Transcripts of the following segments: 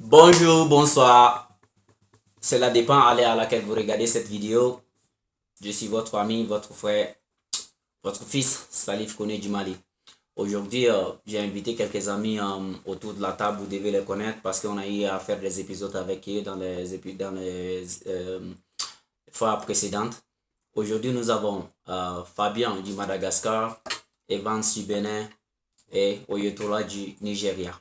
Bonjour, bonsoir. Cela dépend à l'heure à laquelle vous regardez cette vidéo. Je suis votre ami, votre frère, votre fils, Salif Kone du Mali. Aujourd'hui, j'ai invité quelques amis autour de la table. Vous devez les connaître parce qu'on a eu à faire des épisodes avec eux dans les fois précédentes. Aujourd'hui, nous avons Fabien du Madagascar, Evans du Bénin et Oyetola du Nigeria.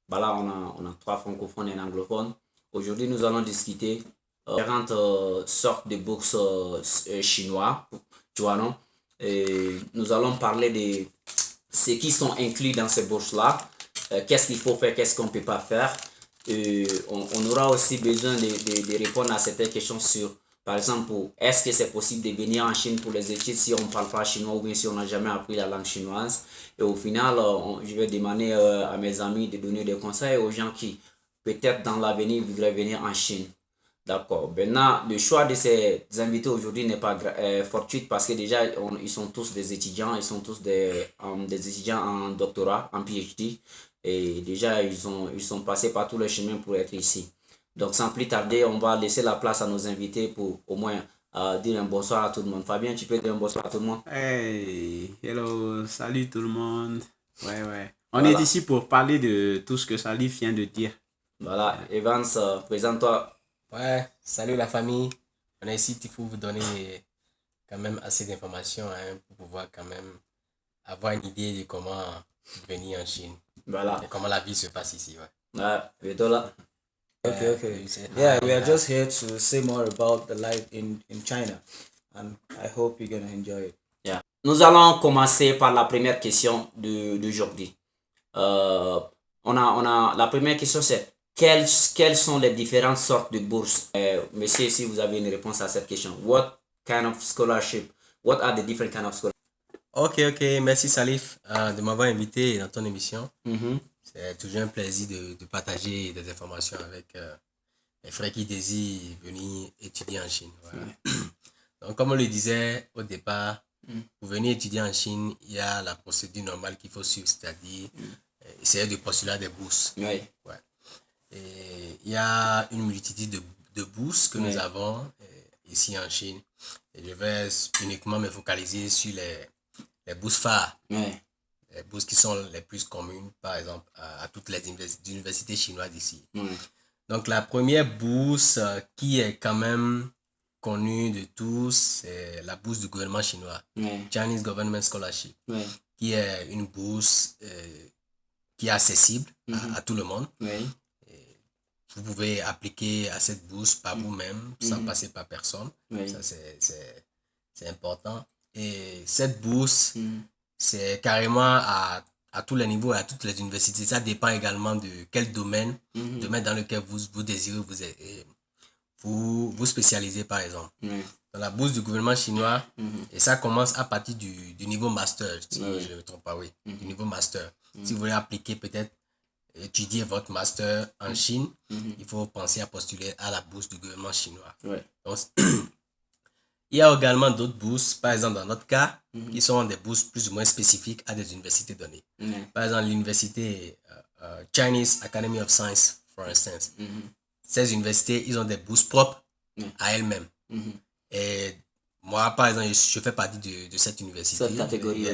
Là, on a trois francophones et un anglophone. Aujourd'hui, nous allons discuter différentes sortes de bourses chinois, tu vois, non? Et nous allons parler de ce qui sont inclus dans ces bourses-là, qu'est-ce qu'il faut faire, qu'est-ce qu'on ne peut pas faire. On aura aussi besoin de répondre à certaines questions sur, par exemple, est-ce que c'est possible de venir en Chine pour les études si on ne parle pas chinois ou bien si on n'a jamais appris la langue chinoise. Et au final, je vais demander à mes amis de donner des conseils aux gens qui, peut-être dans l'avenir, voudraient venir en Chine. D'accord. Maintenant, le choix de ces invités aujourd'hui n'est pas fortuit parce que déjà, ils sont tous des étudiants, ils sont tous des étudiants en doctorat, en PhD. Et déjà, ils sont passés par tous les chemins pour être ici. Donc, sans plus tarder, on va laisser la place à nos invités pour au moins dire un bonsoir à tout le monde. Fabien, tu peux dire un bonsoir à tout le monde? Hey, hello, salut tout le monde. Ouais. On est Voilà. ici pour parler de tout ce que Salif vient de dire. Voilà. Evans, présente-toi. Ouais, salut la famille. On est ici pour vous donner quand même assez d'informations pour pouvoir quand même avoir une idée de comment venir en Chine Voilà. et comment la vie se passe ici. Ouais. Oyetola. Okay. You said Yeah, hi, we are hi. just here to say more about the life in China, and I hope you're gonna enjoy it. Yeah. Nous allons commencer par la première question d'aujourd'hui. On a la première question, c'est quelles sont les différentes sortes de bourses? Monsieur, si vous avez une réponse à cette question, what kind of scholarship? What are the different kind of scholarships? Ok, merci Salif de m'avoir invité dans ton émission. Mhm. C'est toujours un plaisir de partager des informations avec les frères qui désirent venir étudier en Chine. Voilà. Donc, comme on le disait au départ, pour venir étudier en Chine, il y a la procédure normale qu'il faut suivre, c'est-à-dire essayer de postuler des bourses. Oui. Ouais. Et il y a une multitude de bourses que nous avons ici en Chine. Et je vais uniquement me focaliser sur les bourses phares. Oui. Les bourses qui sont les plus communes, par exemple, à toutes les universités chinoises ici. Donc, la première bourse qui est quand même connue de tous, c'est la bourse du gouvernement chinois, Chinese Government Scholarship, qui est une bourse qui est accessible à tout le monde. Vous pouvez appliquer à cette bourse par vous-même, sans passer par personne. Ça, c'est important. Et cette bourse, c'est carrément à tous les niveaux et à toutes les universités. Ça dépend également de quel domaine, domaine dans lequel vous désirez vous spécialiser, par exemple. Dans la bourse du gouvernement chinois, et ça commence à partir du niveau master, si je ne me trompe pas, oui, du niveau master. Si vous voulez appliquer peut-être, étudier votre master en Chine, il faut penser à postuler à la bourse du gouvernement chinois. Donc, il y a également d'autres bourses, par exemple dans notre cas, qui sont des bourses plus ou moins spécifiques à des universités données. Par exemple, l'université Chinese Academy of Science, for instance. Ces universités, ils ont des bourses propres à elles-mêmes. Et moi, par exemple, je fais partie de cette université.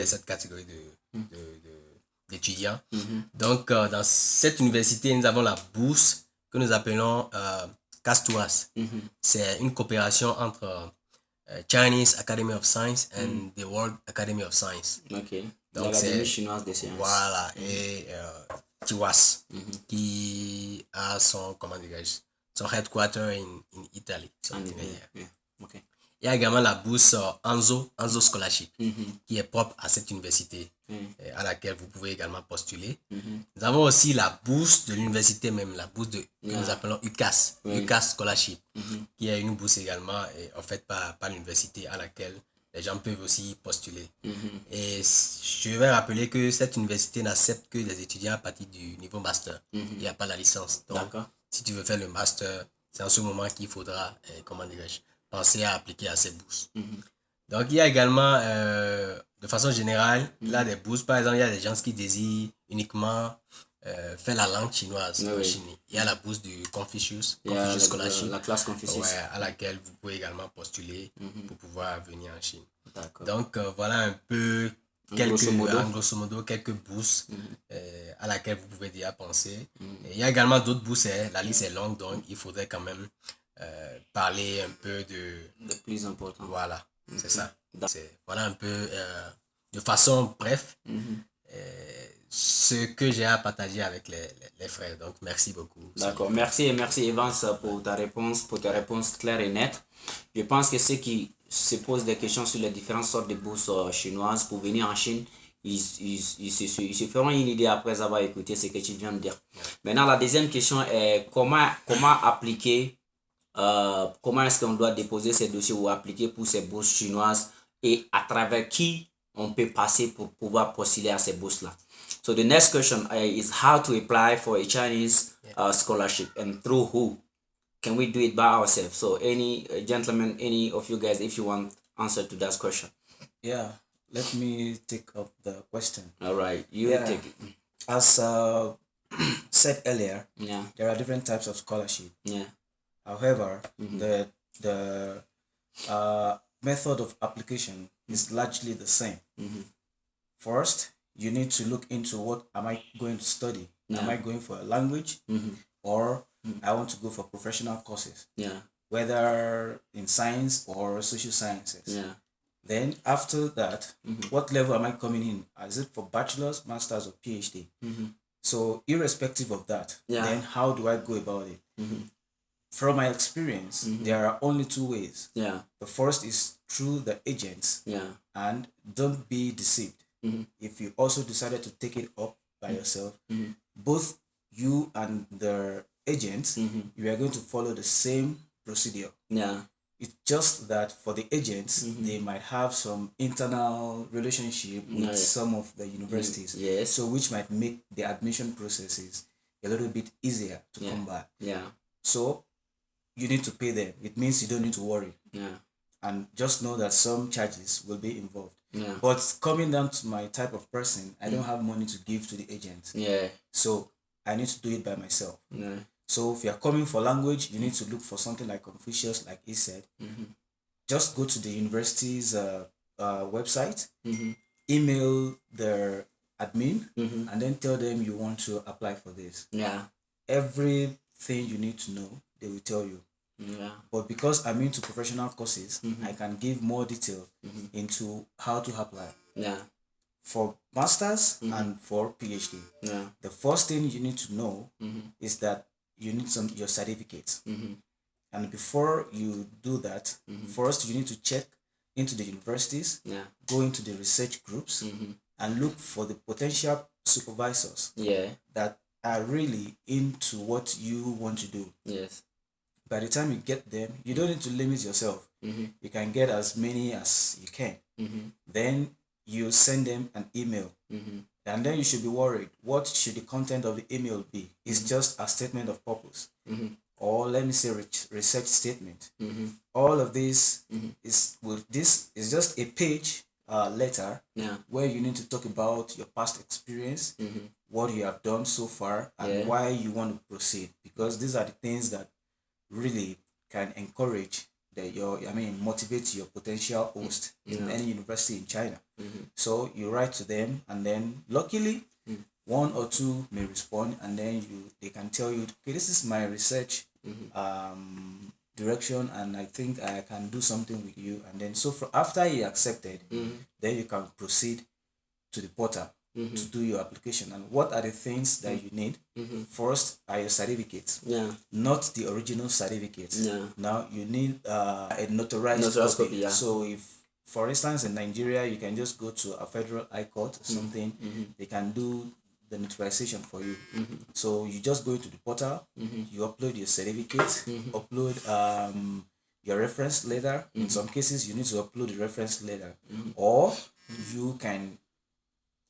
Cette catégorie d'étudiants. Donc, dans cette université, nous avons la bourse que nous appelons CASTOAS. C'est une coopération entre Chinese Academy of Science and the World Academy of Science. Donc, c'est chinoise des sciences. Voilà. Et TIWAS, qui a son headquarter in Italy. Il y a également la bourse Anzo Scholarship, qui est propre à cette université, à laquelle vous pouvez également postuler. Nous avons aussi la bourse de l'université même, la bourse que nous appelons UCAS, UCAS Scholarship, qui est une bourse également offerte par l'université à laquelle les gens peuvent aussi postuler. Et je vais rappeler que cette université n'accepte que des étudiants à partir du niveau master. Il n'y a pas la licence. Donc, si tu veux faire le master, c'est en ce moment qu'il faudra, penser à appliquer à ces bourses. Donc, il y a également, de façon générale, là, des bourses. Par exemple, il y a des gens qui désirent uniquement fait la langue chinoise en oui. Chine. Il y a la bourse du Confucius, Il y a Confucius Scholarship, la classe Confucius. ouais, à laquelle vous pouvez également postuler pour pouvoir venir en Chine. D'accord. Donc voilà un peu en grosso modo, quelques bourses à laquelle vous pouvez déjà penser. Et il y a également d'autres bourses, la liste est longue, donc il faudrait quand même parler un peu de plus important. Voilà, c'est ça. Voilà un peu de façon bref ce que j'ai à partager avec les frères. Donc merci beaucoup. D'accord, merci Evans pour tes réponses claires et nettes. Je pense que ceux qui se posent des questions sur les différentes sortes de bourses chinoises pour venir en Chine, ils se feront une idée après avoir écouté ce que tu viens de dire. Maintenant, la deuxième question est comment appliquer, comment est-ce qu'on doit déposer ces dossiers ou appliquer pour ces bourses chinoises et à travers qui on peut passer pour pouvoir postuler à ces bourses-là. So the next question is how to apply for a Chinese scholarship and through who? Can we do it by ourselves? So any gentlemen, any of you guys, if you want answer to that question. Yeah, let me take up the question. All right, you take it. As said earlier, Yeah, there are different types of scholarship. yeah, However, the method of application is largely the same. First, you need to look into what am I going to study. Am I going for a language or I want to go for professional courses, yeah, whether in science or social sciences. yeah, Then after that, what level am I coming in? Is it for bachelor's, master's, or PhD? So irrespective of that, then how do I go about it? From my experience, there are only two ways. yeah, The first is through the agents, yeah, and don't be deceived. If you also decided to take it up by yourself, both you and the agents, you are going to follow the same procedure. yeah, It's just that for the agents, they might have some internal relationship with some of the universities. yes, So which might make the admission processes a little bit easier to come by. yeah, So you need to pay them. It means you don't need to worry. yeah, And just know that some charges will be involved. yeah, But coming down to my type of person, I don't have money to give to the agent. yeah, So I need to do it by myself. yeah, So if you're coming for language, you need to look for something like Confucius, like he said. Just go to the university's website, email their admin, and then tell them you want to apply for this. yeah, Everything you need to know, they will tell you. yeah, But because I'm into professional courses, I can give more detail into how to apply. yeah, For masters and for PhD, yeah, the first thing you need to know is that you need your certificates. And before you do that, first you need to check into the universities, yeah, go into the research groups, and look for the potential supervisors yeah, that are really into what you want to do. yes, By the time you get them, you don't need to limit yourself. You can get as many as you can. Then you send them an email. And then you should be worried. What should the content of the email be? It's just a statement of purpose. Or let me say research statement. All of this is just a page letter yeah, where you need to talk about your past experience, what you have done so far, and why you want to proceed. Because these are the things that really can encourage motivate your potential host in any university in China. So you write to them, and then luckily one or two may respond, and then they can tell you, okay, this is my research direction, and I think I can do something with you. And then after you accepted, then you can proceed to the portal to do your application. And what are the things that you need? First are your certificates, not the original certificates. Now you need a notarized copy. So if, for instance, in Nigeria, you can just go to a federal high court or something, they can do the notarization for you. So you just go into the portal, you upload your certificate, upload your reference letter. In some cases, you need to upload the reference letter, or you can.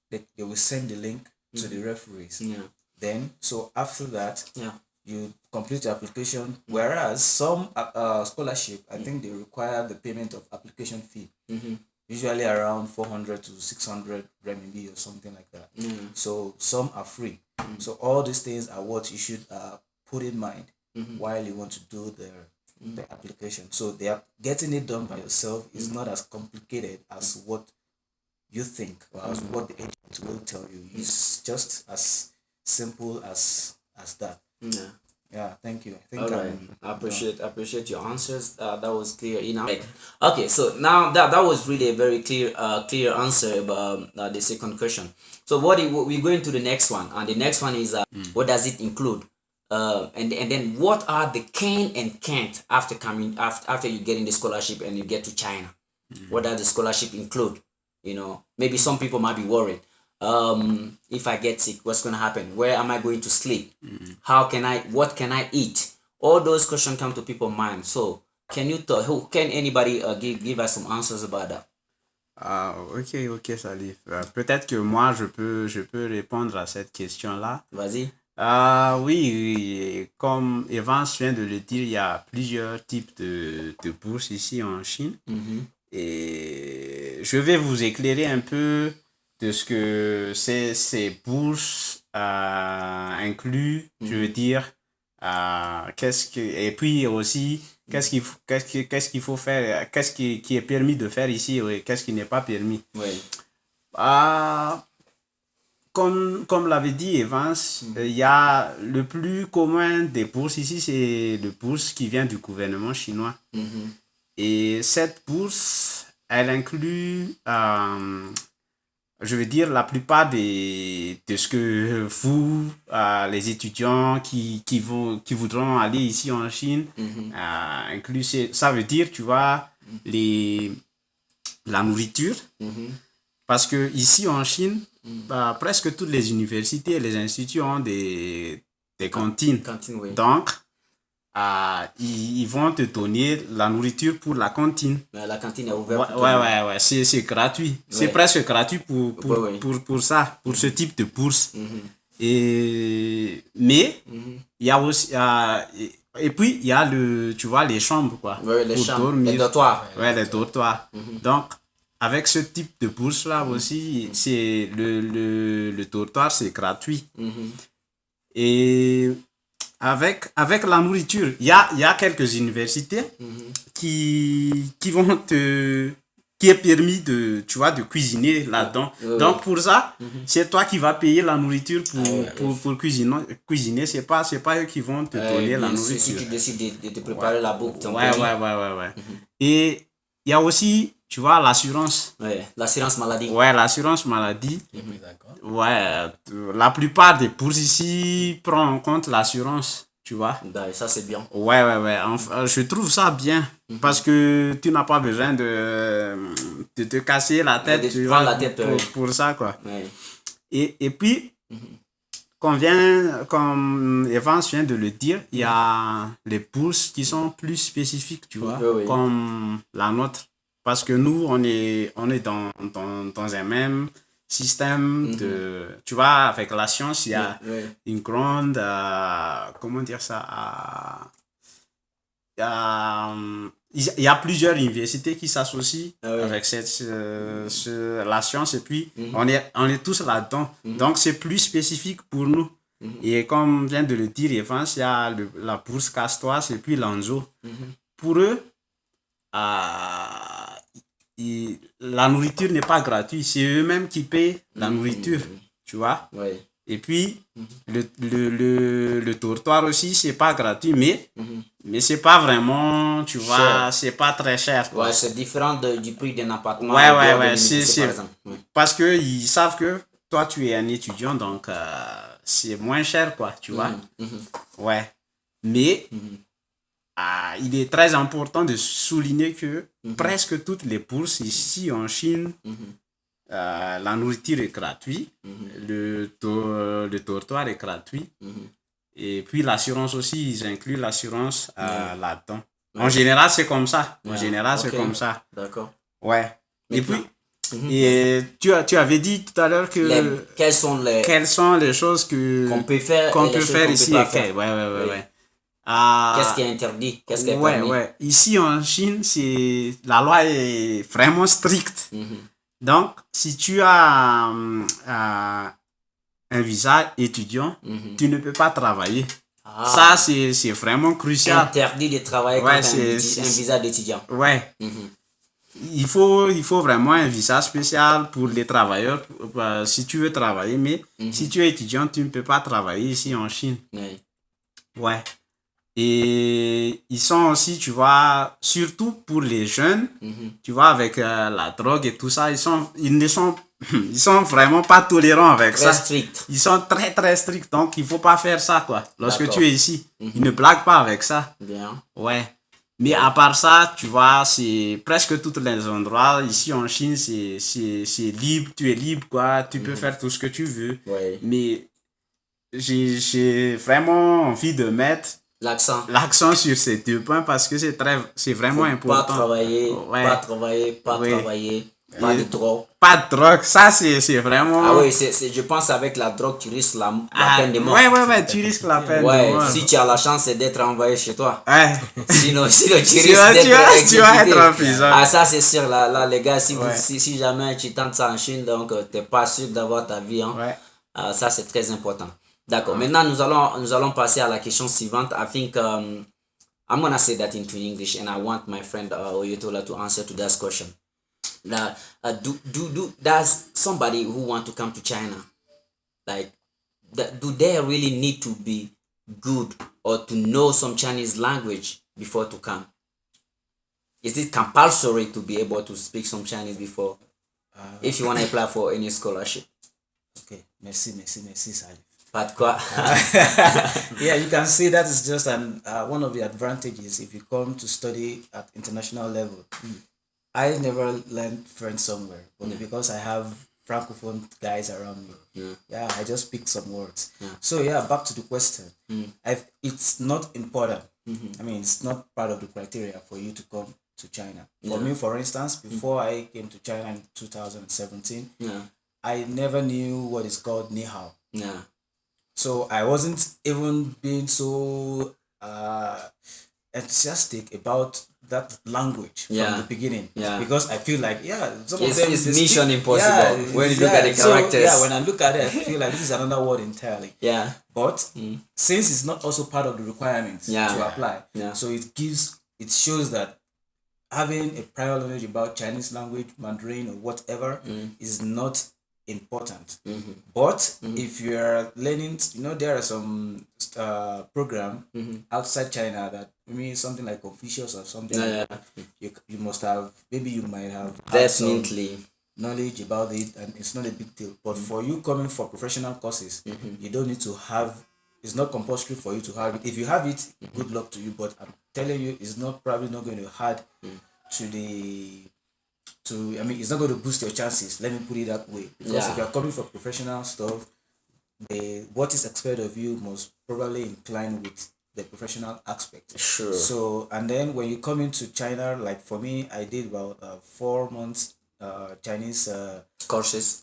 They will send the link to the referees. Then, so after that, you complete your application. Whereas some scholarship, I think they require the payment of application fee. usually around 400 to 600 renminbi or something like that. So some are free. So all these things are what you should put in mind while you want to do the application. So they are getting it done by yourself is not as complicated as what you think or as what the agent will tell you. It's just as simple as that. Yeah, thank you. I think all right. I appreciate your answers. That was clear enough. Okay, so now that was really a very clear answer about the second question. So we're going to the next one, and the next one is what does it include? And then what are the can and can't after you getting the scholarship and you get to China? What does the scholarship include? You know, maybe some people might be worried. If I get sick, what's gonna happen? Where am I going to sleep? What can I eat? All those questions come to people's mind. So can anybody give us some answers about that? Ok, Salif. Peut-être que moi, je peux répondre à cette question-là. Vas-y. Oui, comme Evans vient de le dire, il y a plusieurs types de bourses ici en Chine. Et je vais vous éclairer un peu de ce que ces bourses incluent, je veux dire, et puis aussi, qu'est-ce qu'il faut faire, qu'est-ce qui est permis de faire ici et qu'est-ce qui n'est pas permis. Oui. Comme l'avait dit Evans, il y a le plus commun des bourses ici, c'est le bourse qui vient du gouvernement chinois. Et cette bourse, elle inclut, je veux dire, la plupart de ce que vous, les étudiants qui voudront aller ici en Chine, inclut, ça veut dire, tu vois, la nourriture. Parce que ici en Chine, presque toutes les universités et les instituts ont des cantines. Oui. Donc, ils vont te donner la nourriture pour la cantine. La cantine est ouverte. Ouais. C'est gratuit. C'est presque gratuit pour ça, pour ce type de bourse. Mais, il y a aussi... et puis, il y a tu vois, les chambres, quoi. Oui, les chambres. Dormir. Les dortoirs. Ouais, les dortoirs. Donc, avec ce type de bourse-là aussi, c'est le dortoir, c'est gratuit. Et avec la nourriture, il y a quelques universités qui est permis de cuisiner là-dedans. Donc pour ça, c'est toi qui vas payer la nourriture pour cuisiner. C'est pas eux qui vont te donner la nourriture. Si tu décides de te préparer la bouffe. Ouais. Et il y a aussi, tu vois, l'assurance. Ouais, l'assurance maladie. Ouais, l'assurance maladie. D'accord. Ouais, la plupart des bourses ici prennent en compte l'assurance, tu vois. Ça, c'est bien. Ouais. Enfin, je trouve ça bien parce que tu n'as pas besoin de te casser la tête, tu vois, pour ça, quoi. Ouais. Et puis, comme Evans vient de le dire, il y a les bourses qui sont plus spécifiques, tu vois, comme la nôtre. Parce que nous, on est dans un même système de... Tu vois, avec la science, il y a une grande... comment dire ça? Il y a plusieurs universités qui s'associent avec la science et puis on est tous là-dedans. Donc, c'est plus spécifique pour nous. Et comme vient de le dire Evans, il y a la bourse Castoise et puis l'Anzo. Pour eux, la nourriture n'est pas gratuite, c'est eux-mêmes qui payent la nourriture, tu vois. Et puis le dortoir aussi, c'est pas gratuit, mais c'est pas vraiment, tu vois, c'est pas très cher, quoi. Ouais, c'est différent du prix d'un appartement. Ouais, c'est parce que ils savent que toi tu es un étudiant, donc c'est moins cher, quoi, tu vois. Ouais, mais il est très important de souligner que presque toutes les bourses ici en Chine, la nourriture est gratuite, le dortoir est gratuit, et puis l'assurance aussi, ils incluent l'assurance là-dedans. En général, c'est comme ça. C'est comme ça. D'accord. Ouais. Et puis, et tu avais dit tout à l'heure que quelles sont les choses qu'on peut faire ici. Ouais. Qu'est-ce qui est interdit? Qu'est-ce qui est Ouais, permis? ouais. Ici en Chine, la loi est vraiment stricte. Donc, si tu as un visa étudiant, tu ne peux pas travailler. Ça, c'est vraiment crucial. Interdit de travailler Ouais, quand tu as un visa d'étudiant. Ouais. Il faut vraiment un visa spécial pour les travailleurs si tu veux travailler. Mais si tu es étudiant, tu ne peux pas travailler ici en Chine. Oui. Ouais. Et ils sont aussi, tu vois, surtout pour les jeunes, tu vois, avec la drogue et tout ça, ils sont vraiment pas tolérants avec Très ça. strict. Ils sont très très stricts, donc il faut pas faire ça, quoi. Lorsque D'accord. tu es ici, ils ne blaguent pas avec ça. Bien. Ouais. Mais à part ça, tu vois, c'est presque tous les endroits. Ici en Chine, c'est libre, tu es libre, quoi. Tu peux faire tout ce que tu veux. Ouais. Mais j'ai vraiment envie de mettre l'accent sur ces 2 points parce que c'est vraiment important. Pas travailler, Ouais. pas travailler, pas Oui. travailler, pas de drogue. Pas de drogue, ça c'est vraiment... Ah oui, je pense avec la drogue, tu risques la peine de mort. Ouais, tu risques la peine de mort. Si tu as la chance, c'est d'être envoyé chez toi. Ouais. Sinon tu risques tu vas d'être être en prison. Ah, ça c'est sûr, là les gars, si jamais tu tentes ça en Chine, donc tu n'es pas sûr d'avoir ta vie. Hein. Ouais. Ça c'est très important. D'accord, maintenant nous allons passer à la question suivante. I think I'm going to say that into English and I want my friend Oyetola to answer to that question. Now, does somebody who want to come to China, like, do they really need to be good or to know some Chinese language before to come? Is it compulsory to be able to speak some Chinese before, if you want to apply for any scholarship? Okay, merci, Salif. But quoi? Yeah, you can see that is just one of the advantages if you come to study at international level. I never learned French somewhere, but because I have francophone guys around me, I just picked some words. So back to the question. It's not important. I mean, it's not part of the criteria for you to come to China. For me, for instance, before I came to China in 2017, I never knew what is called ni hao. Yeah. So I wasn't even being so enthusiastic about that language from the beginning, because I feel like some of them is mission impossible when you look at the characters. So, when I look at it, I feel like this is another word entirely. Yeah. But since it's not also part of the requirements to apply, so it shows that having a prior knowledge about Chinese language, Mandarin, or whatever is not important. But if you are learning, there are some program outside China that maybe something like Confucius or something like that. You must have, maybe you might have definitely knowledge about it, and it's not a big deal. But for you coming for professional courses, you don't need to have. It's not compulsory for you to have it. If you have it, good luck to you. But I'm telling you, it's probably not going to add it's not going to boost your chances. Let me put it that way. Because if you're coming for professional stuff, what is expected of you must probably incline with the professional aspect. Sure. So, and then when you come into China, like for me, I did about 4 months Chinese courses.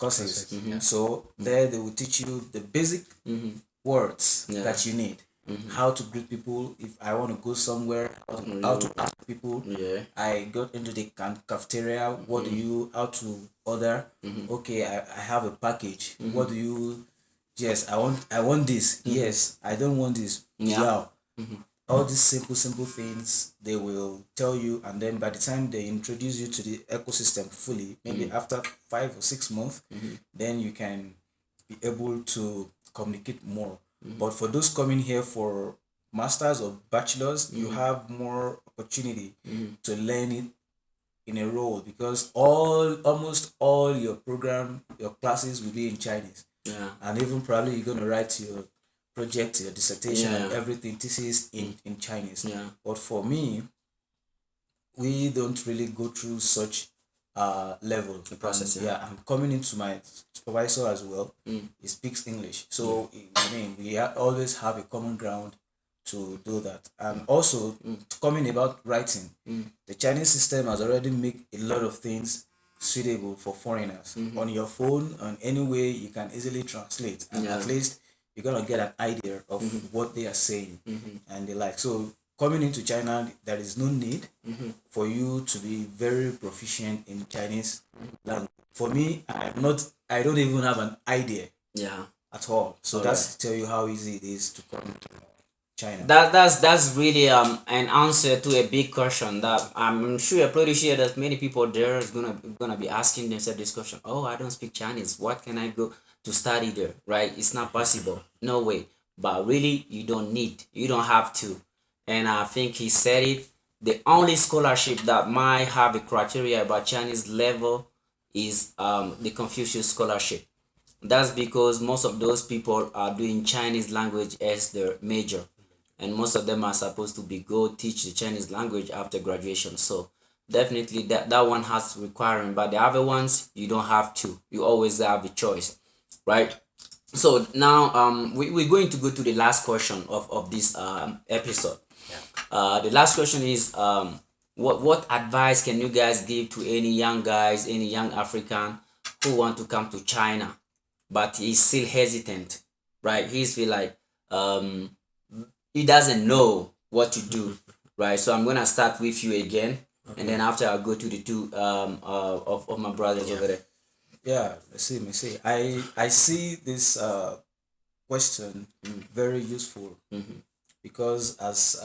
So there they will teach you the basic words that you need. How to greet people. If I want to go somewhere, how to ask people. I got into the cafeteria. What do you, how to order? Okay, I have a package. What do you? Yes, I want this. Yes, I don't want this. All these simple things they will tell you, and then by the time they introduce you to the ecosystem fully, maybe after 5 or 6 months, then you can be able to communicate more. But for those coming here for masters or bachelors, you have more opportunity to learn it in a role, because almost all your classes will be in Chinese. And even probably you're going to write your project, your dissertation, and everything, thesis in Chinese. But for me, we don't really go through such level. The process. I'm coming into my supervisor as well. He speaks English, so I mean we always have a common ground to do that. And also coming about writing, the Chinese system has already made a lot of things suitable for foreigners. On your phone, on any way you can easily translate, and at least you're gonna get an idea of what they are saying and they like. So coming into China, there is no need for you to be very proficient in Chinese language. For me, I don't even have an idea Yeah. at all. So All that's to tell you how easy it is to come to China. That's really an answer to a big question that I'm pretty sure that many people there is gonna be asking themselves this question. Oh, I don't speak Chinese. What can I go to study there? Right? It's not possible. No way. But really, you don't need. You don't have to. And I think he said it. The only scholarship that might have a criteria about Chinese level is the Confucius Scholarship. That's because most of those people are doing Chinese language as their major, and most of them are supposed to be go teach the Chinese language after graduation. So definitely that one has requirement, but the other ones you don't have to. You always have a choice, right? So now we're going to go to the last question of this episode. The last question is what advice can you guys give to any young guys, any young African who want to come to China, but he's still hesitant, right? He's feel like he doesn't know what to do, right? So I'm gonna start with you again, and then after I'll go to the two of my brothers over there. Yeah, let's see. I see this question very useful because as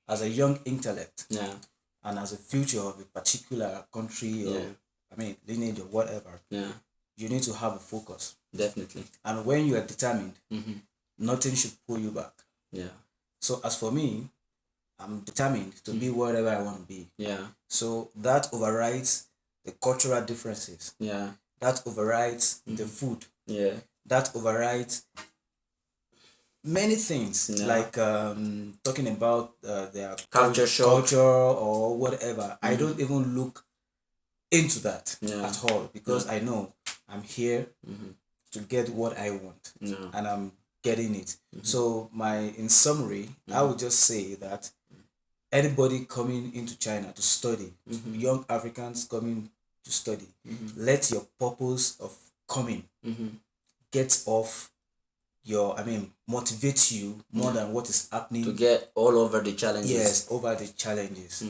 a young intellect Yeah, and as a future of a particular country or lineage or whatever, yeah, you need to have a focus. definitely. And when you are determined, nothing should pull you back. Yeah, So as for me, I'm determined to be whatever I want to be. yeah, So that overrides the cultural differences. yeah, That overrides the food. yeah, That overrides many things, Yeah. like talking about their Culture shock. culture or whatever. I don't even look into that Yeah. at all because I know I'm here to get what I want yeah, and I'm getting it. So in summary, I would just say that anybody coming into China to study, young Africans coming to study, let your purpose of coming get off motivate you more than what is happening. to get all over the challenges. Yes, over the challenges.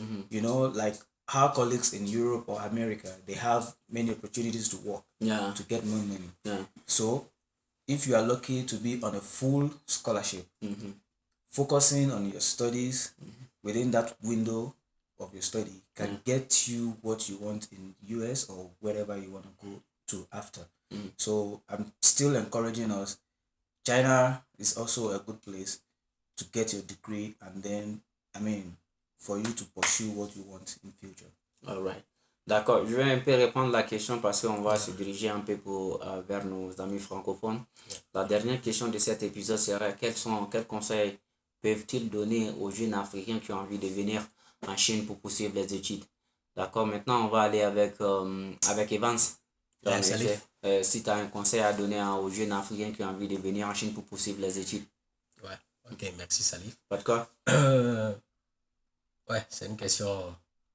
Like our colleagues in Europe or America, they have many opportunities to work, Yeah, to get more money. yeah, So if you are lucky to be on a full scholarship, focusing on your studies within that window of your study can get you what you want in US or wherever you want to go to after. So I'm still encouraging us. China is also a good place to get your degree and then for you to pursue what you want in future. all right. D'accord, je vais un peu répondre à la question parce qu'on va se diriger un peu vers nos amis francophones. La dernière question de cet épisode serait quels conseils peuvent-ils donner aux jeunes Africains qui ont envie de venir en Chine pour poursuivre les études? D'accord, maintenant on va aller avec Evans. Ouais, salut. Si tu as un conseil à donner aux jeunes Africains qui ont envie de venir en Chine pour poursuivre les études. Ouais, ok, merci Salif. Pas de quoi? Ouais, c'est une question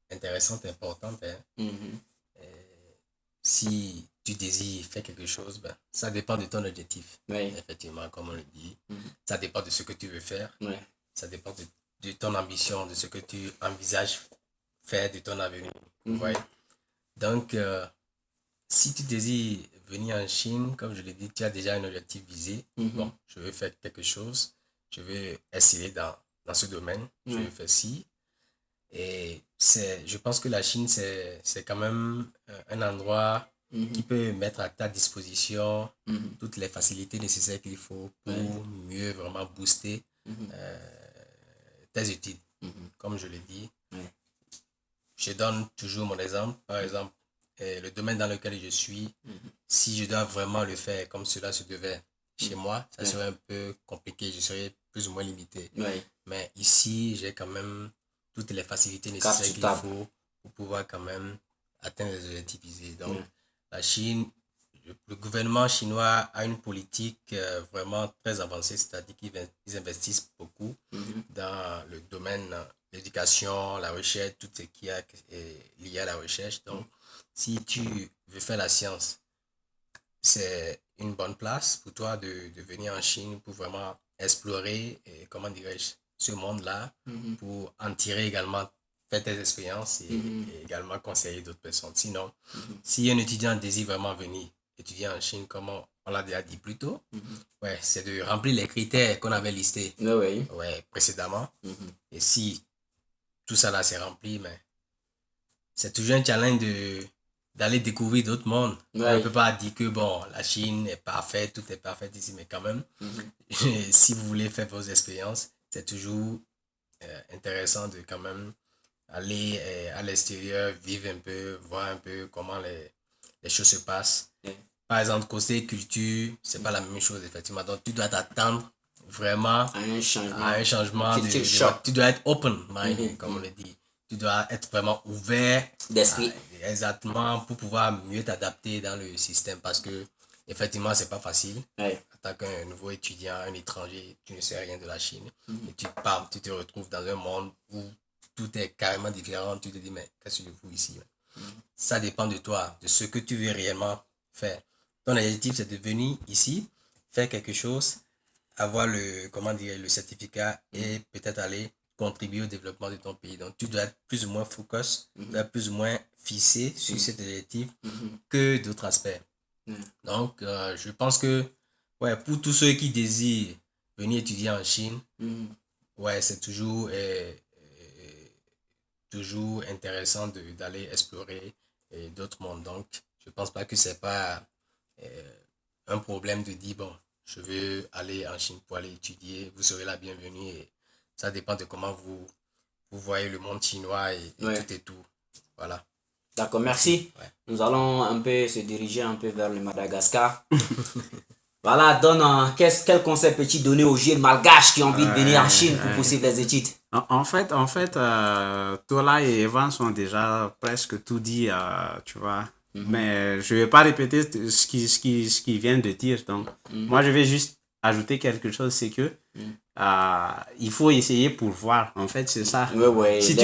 intéressante, importante. Hein. Mhm. Si tu désires faire quelque chose, ça dépend de ton objectif. Oui. Effectivement, comme on le dit. Ça dépend de ce que tu veux faire. Ouais. Ça dépend de ton ambition, de ce que tu envisages faire de ton avenir. Ouais. Donc, si tu désires venir en Chine, comme je l'ai dit, tu as déjà un objectif visé. Bon, je veux faire quelque chose. Je veux essayer dans ce domaine. Je veux faire ci. Et je pense que la Chine, c'est quand même un endroit qui peut mettre à ta disposition toutes les facilités nécessaires qu'il faut pour mieux vraiment booster tes études. Comme je l'ai dit, je donne toujours mon exemple. Par exemple, le domaine dans lequel je suis, si je dois vraiment le faire comme cela se devait chez moi, ça serait un peu compliqué. Je serais plus ou moins limité. Mais ici, j'ai quand même toutes les facilités nécessaires qu'il faut pour pouvoir quand même atteindre les objectifs visés. Donc, la Chine, le gouvernement chinois a une politique vraiment très avancée, c'est-à-dire qu'ils investissent beaucoup dans le domaine de l'éducation, la recherche, tout ce qui est lié à la recherche. Donc, si tu veux faire la science, c'est une bonne place pour toi de venir en Chine pour vraiment explorer, comment dirais-je, ce monde-là, pour en tirer également, faire tes expériences et également conseiller d'autres personnes. Sinon, si un étudiant désire vraiment venir étudier en Chine, comme on l'a déjà dit plus tôt, ouais, c'est de remplir les critères qu'on avait listés précédemment. Et si tout ça là c'est rempli, mais c'est toujours un challenge d'aller découvrir d'autres mondes. On ne peut pas dire que bon, la Chine est parfaite, tout est parfait ici, mais quand même, si vous voulez faire vos expériences, c'est toujours intéressant de quand même aller à l'extérieur, vivre un peu, voir un peu comment les choses se passent. Par exemple, côté culture, c'est pas la même chose, effectivement. Donc, tu dois t'attendre vraiment à un changement. Tu dois être open-minded, comme on le dit. Tu dois être vraiment ouvert d'esprit. Exactement, pour pouvoir mieux t'adapter dans le système. Parce que, effectivement, c'est pas facile. En tant qu'un nouveau étudiant, un étranger, tu ne sais rien de la Chine. Et tu pars, tu te retrouves dans un monde où tout est carrément différent. Tu te dis, mais qu'est-ce que je fous ici? Ça dépend de toi, de ce que tu veux réellement faire. Ton objectif, c'est de venir ici, faire quelque chose, avoir le certificat et peut-être aller contribuer au développement de ton pays. Donc, tu dois être plus ou moins focus, tu dois être plus ou moins fixé sur cet objectif que d'autres aspects. Donc, je pense que pour tous ceux qui désirent venir étudier en Chine, c'est toujours intéressant d'aller explorer d'autres mondes. Donc, je pense pas que c'est pas un problème de dire, bon, je veux aller en Chine pour aller étudier, vous serez la bienvenue. Et ça dépend de comment vous voyez le monde chinois et tout et tout. Voilà. D'accord, merci. Nous allons un peu se diriger un peu vers le Madagascar. Voilà, donne quel conseil peux-tu donner aux jeunes malgaches qui ont envie de venir en Chine pour poursuivre les études? En fait, Tola et Evan ont déjà presque tout dit, tu vois. Mais je ne vais pas répéter ce qu'ils viennent de dire. Donc, moi, je vais juste ajouter quelque chose, c'est que il faut essayer pour voir. En fait, c'est ça. Si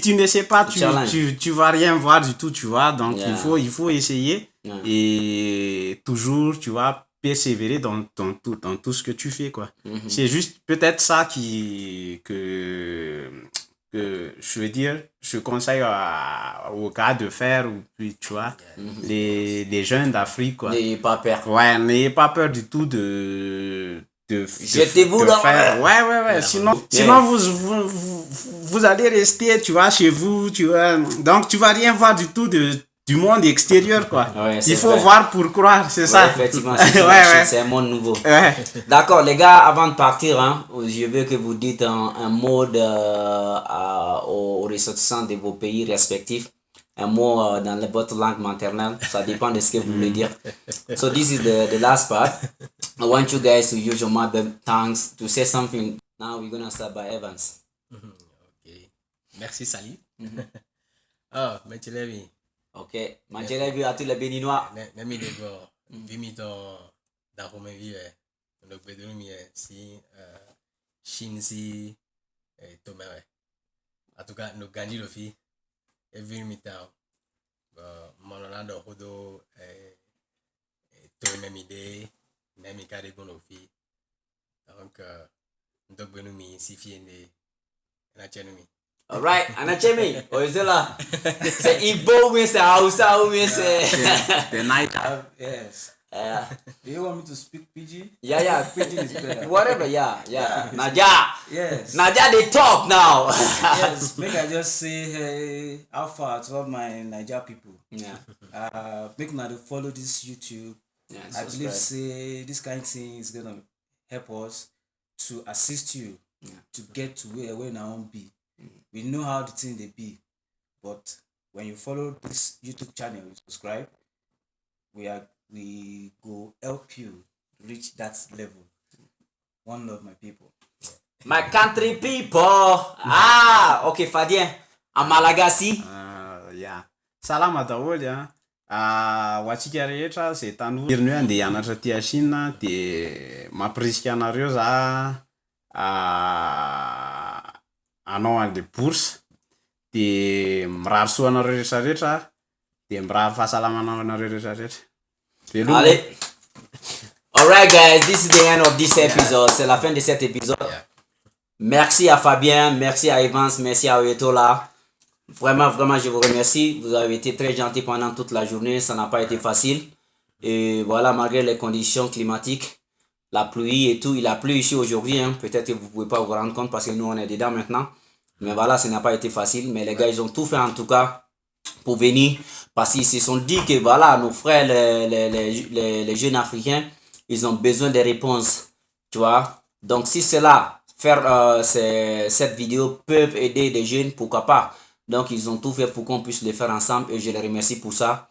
tu ne sais pas, tu vas rien voir du tout, tu vois. Donc, il faut essayer et toujours, tu vois, persévérer dans tout ce que tu fais, quoi. C'est juste peut-être ça que je veux dire, je conseille aux gars de faire, ou puis tu vois, les jeunes d'Afrique, quoi. N'ayez pas peur. Ouais, n'ayez pas peur du tout de jetez-vous dans faire. Ouais. Sinon vous allez rester, tu vois, chez vous, tu vois. Donc, tu vas rien voir du tout du monde extérieur, quoi. Il faut voir pour croire, c'est ça. Effectivement, c'est un monde nouveau. D'accord, les gars, avant de partir, je veux que vous dites un mot aux ressortissants de vos pays respectifs. Un mot dans votre langue maternelle. Ça dépend de ce que vous voulez dire. So this is the last part. I want you guys to use your mother tongues to say something. Now we're going to start by Evans. Okay. Merci, Salih. Oh, Machelevi. Ok, Machelevi à tous les Béninois. Nami Dego, Vimito, Daromevi, donc Bedoumi, si, Chine, si, Tomere. En tout cas, nous gagnons le fi. Et Vimita, Mononado Hodo, Tomemide, Namika de Gonofi. Donc, nous Benumi, si fiende, la Chenumi. Alright, Anachemi, Oizela. C'est Igbo, mais c'est Hausa, mais c'est. The night. Yes. Do you want me to speak PG? Yeah. PG is better. Whatever, yeah. Naja. Yes. Naja, they talk now. Yes. Make I just say, hey, how far to all my Niger people. Yeah. Make now to follow this YouTube. Yeah, I believe say this kind of thing is gonna help us to assist you to get to where now won't be. We know how the thing they be, but when you follow this YouTube channel, subscribe, we go help you reach that level. One love, my people. My country people. Okay, Fadien. À Malagasy. Yeah. Salama daholo ho antsika rehetra zay tanora hoe andeha hianatra aty Chine dia mampirisika anareo za anao an'le bourse dia mirary soa anareo rehetrarehetra dia mirary fahasalamana anareo rehetrarehetra. Allez. Alright guys, this is the end of this episode. C'est la fin de cet épisode. Merci à Fabien, merci à Evans, merci à Oyetola. Vraiment, je vous remercie. Vous avez été très gentils pendant toute la journée. Ça n'a pas été facile. Et voilà, malgré les conditions climatiques, la pluie et tout, il a plu ici aujourd'hui. Hein. Peut-être que vous ne pouvez pas vous rendre compte parce que nous, on est dedans maintenant. Mais voilà, ça n'a pas été facile. Mais les gars, ils ont tout fait en tout cas pour venir. Parce qu'ils se sont dit que voilà, nos frères, les jeunes Africains, ils ont besoin de réponses. Tu vois. Donc, si cela, faire cette vidéo peuvent aider des jeunes, pourquoi pas. Donc, ils ont tout fait pour qu'on puisse le faire ensemble et je les remercie pour ça.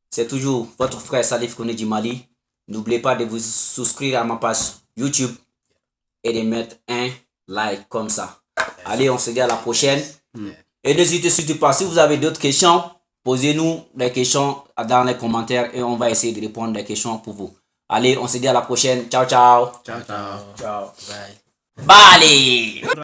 C'est toujours votre frère Salif Koné du Mali. N'oubliez pas de vous souscrire à ma page YouTube et de mettre un like comme ça. Allez, on se dit à la prochaine. Et n'hésitez surtout pas, si vous avez d'autres questions, posez-nous des questions dans les commentaires et on va essayer de répondre des questions pour vous. Allez, on se dit à la prochaine. Ciao, ciao. Ciao, ciao. Ciao. Bye. Bye.